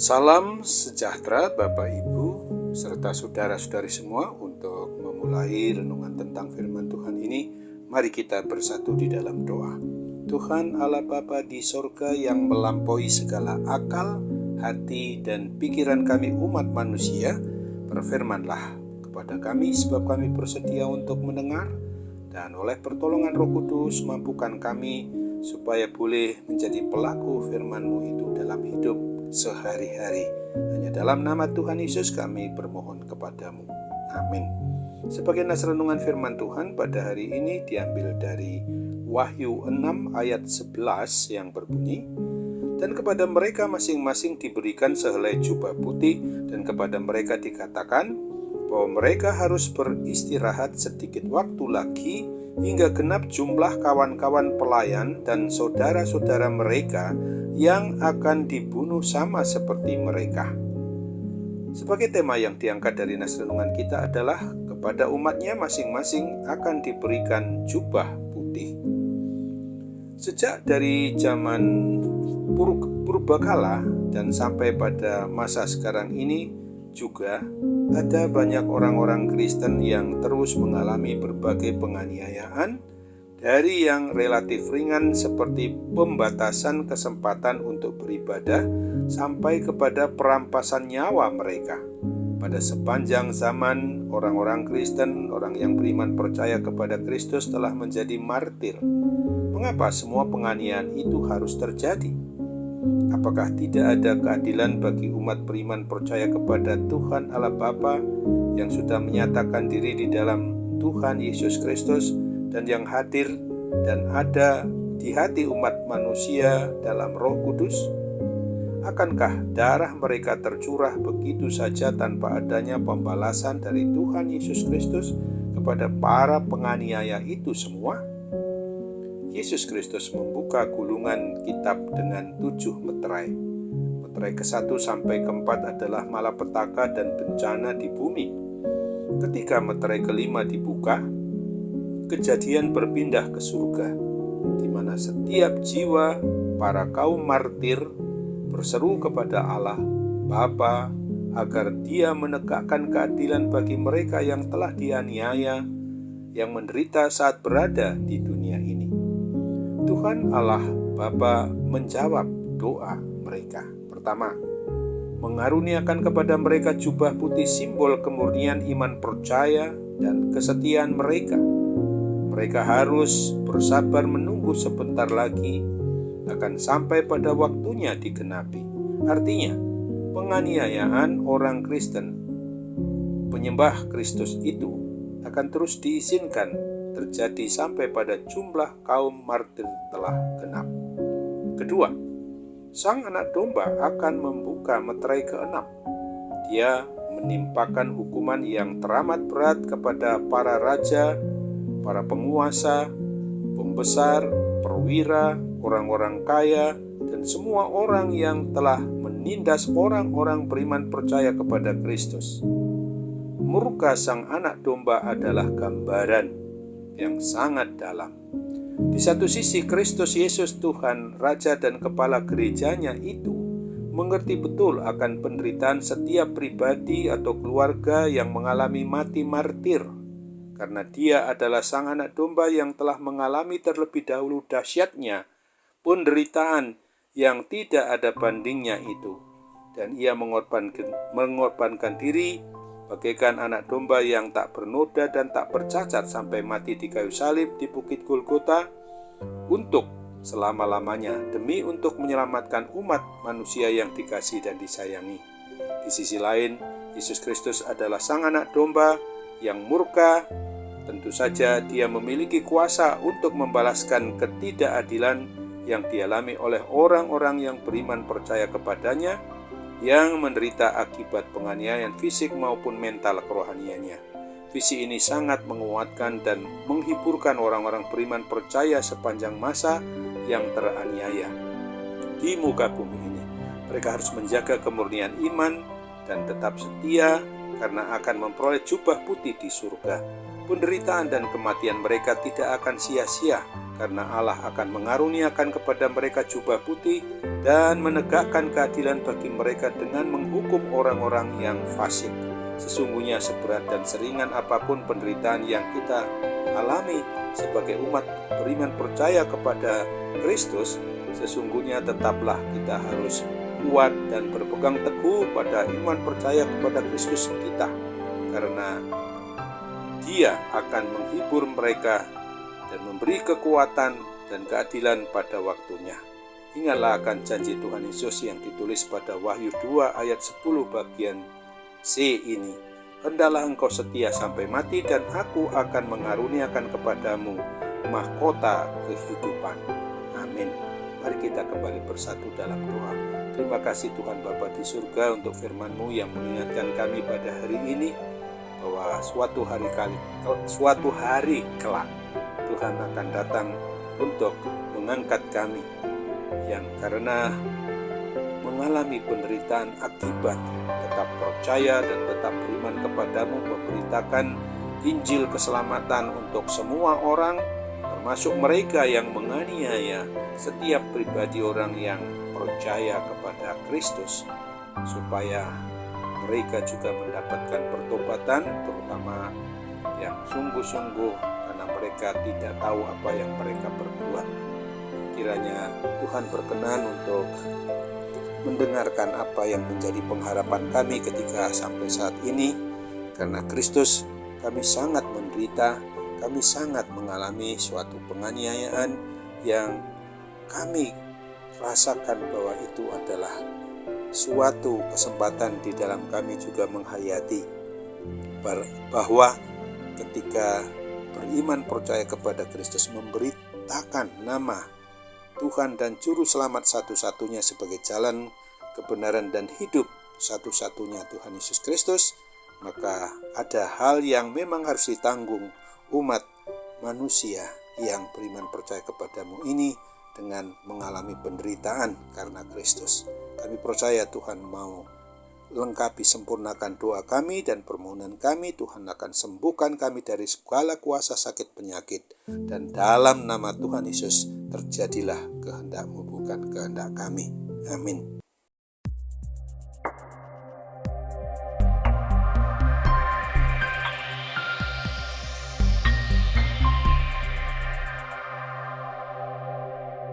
Salam sejahtera Bapak Ibu serta saudara-saudari semua. Untuk memulai renungan tentang firman Tuhan ini, mari kita bersatu di dalam doa. Tuhan Allah Bapa di sorga yang melampaui segala akal, hati, dan pikiran kami umat manusia, berfirmanlah kepada kami sebab kami bersedia untuk mendengar, dan oleh pertolongan Roh Kudus mampukan kami supaya boleh menjadi pelaku firman-Mu itu dalam hidup sehari-hari. Hanya dalam nama Tuhan Yesus kami bermohon kepadamu. Amin. Sebagai nas renungan firman Tuhan pada hari ini diambil dari Wahyu 6 ayat 11 yang berbunyi, dan kepada mereka masing-masing diberikan sehelai jubah putih, dan kepada mereka dikatakan bahwa mereka harus beristirahat sedikit waktu lagi hingga genap jumlah kawan-kawan pelayan dan saudara-saudara mereka yang akan dibunuh sama seperti mereka. Sebagai tema yang diangkat dari nas renungan kita adalah kepada umatnya masing-masing akan diberikan jubah putih. Sejak dari zaman purbakala dan sampai pada masa sekarang ini juga ada banyak orang-orang Kristen yang terus mengalami berbagai penganiayaan, dari yang relatif ringan seperti pembatasan kesempatan untuk beribadah sampai kepada perampasan nyawa mereka. Pada sepanjang zaman, orang-orang Kristen, orang yang beriman percaya kepada Kristus telah menjadi martir. Mengapa semua penganiayaan itu harus terjadi? Apakah tidak ada keadilan bagi umat beriman percaya kepada Tuhan Allah Bapa yang sudah menyatakan diri di dalam Tuhan Yesus Kristus dan yang hadir dan ada di hati umat manusia dalam Roh Kudus? Akankah darah mereka tercurah begitu saja tanpa adanya pembalasan dari Tuhan Yesus Kristus kepada para penganiaya itu semua? Yesus Kristus membuka gulungan kitab dengan 7 meterai. Meterai ke-1 sampai ke-4 adalah malapetaka dan bencana di bumi. Ketika meterai ke-5 dibuka, kejadian berpindah ke surga, di mana setiap jiwa para kaum martir berseru kepada Allah Bapa agar Dia menegakkan keadilan bagi mereka yang telah dianiaya, yang menderita saat berada di dunia ini. Tuhan Allah Bapa menjawab doa mereka. Pertama, mengaruniakan kepada mereka jubah putih, simbol kemurnian iman percaya dan kesetiaan mereka. Mereka harus bersabar menunggu sebentar lagi akan sampai pada waktunya digenapi. Artinya, penganiayaan orang Kristen, penyembah Kristus itu akan terus diizinkan terjadi sampai pada jumlah kaum martir telah genap. Kedua, Sang Anak Domba akan membuka meterai ke-6. Dia menimpakan hukuman yang teramat berat kepada para raja, para penguasa, pembesar, perwira, orang-orang kaya, dan semua orang yang telah menindas orang-orang beriman percaya kepada Kristus. Murka Sang Anak Domba adalah gambaran yang sangat dalam. Di satu sisi, Kristus Yesus Tuhan, Raja dan Kepala gerejanya itu mengerti betul akan penderitaan setiap pribadi atau keluarga yang mengalami mati martir, karena Dia adalah Sang Anak Domba yang telah mengalami terlebih dahulu dahsyatnya penderitaan yang tidak ada bandingnya itu, dan Ia mengorbankan diri bagaikan anak domba yang tak bernoda dan tak bercacat sampai mati di kayu salib di Bukit Golgota untuk selama-lamanya, demi untuk menyelamatkan umat manusia yang dikasihi dan disayangi. Di sisi lain, Yesus Kristus adalah Sang Anak Domba yang murka. Tentu saja Dia memiliki kuasa untuk membalaskan ketidakadilan yang dialami oleh orang-orang yang beriman percaya kepadanya, yang menderita akibat penganiayaan fisik maupun mental kerohaniannya. Visi ini sangat menguatkan dan menghiburkan orang-orang beriman percaya sepanjang masa yang teraniaya di muka bumi ini. Mereka harus menjaga kemurnian iman dan tetap setia karena akan memperoleh jubah putih di surga. Penderitaan dan kematian mereka tidak akan sia-sia, karena Allah akan mengaruniakan kepada mereka jubah putih dan menegakkan keadilan bagi mereka dengan menghukum orang-orang yang fasik. Sesungguhnya seberat dan seringan apapun penderitaan yang kita alami sebagai umat beriman percaya kepada Kristus, sesungguhnya tetaplah kita harus kuat dan berpegang teguh pada iman percaya kepada Kristus kita, karena Dia akan menghibur mereka dan memberi kekuatan dan keadilan pada waktunya. Ingatlah akan janji Tuhan Yesus yang ditulis pada Wahyu 2 ayat 10 bagian C ini. Hendaklah engkau setia sampai mati dan aku akan mengaruniakan kepadamu mahkota kehidupan. Amin. Mari kita kembali bersatu dalam doa. Terima kasih Tuhan Bapa di surga untuk firman-Mu yang mengingatkan kami pada hari ini bahwa suatu hari kelak Tuhan akan datang untuk mengangkat kami yang karena mengalami penderitaan akibat tetap percaya dan tetap beriman kepadamu, memberitakan Injil keselamatan untuk semua orang, termasuk mereka yang menganiaya setiap pribadi orang yang percaya kepada Kristus, supaya mereka juga mendapatkan pertobatan, terutama yang sungguh-sungguh, karena mereka tidak tahu apa yang mereka perbuat. Kiranya Tuhan berkenan untuk mendengarkan apa yang menjadi pengharapan kami ketika sampai saat ini. Karena Kristus, kami sangat menderita, kami sangat mengalami suatu penganiayaan yang kami rasakan bahwa itu adalah suatu kesempatan di dalam kami juga menghayati bahwa ketika beriman percaya kepada Kristus, memberitakan nama Tuhan dan Juru Selamat satu-satunya sebagai jalan kebenaran dan hidup satu-satunya Tuhan Yesus Kristus, maka ada hal yang memang harus ditanggung umat manusia yang beriman percaya kepadamu ini dengan mengalami penderitaan karena Kristus. Kami percaya Tuhan mau lengkapi sempurnakan doa kami dan permohonan kami. Tuhan akan sembuhkan kami dari segala kuasa sakit penyakit, dan dalam nama Tuhan Yesus terjadilah kehendak-Mu bukan kehendak kami. Amin.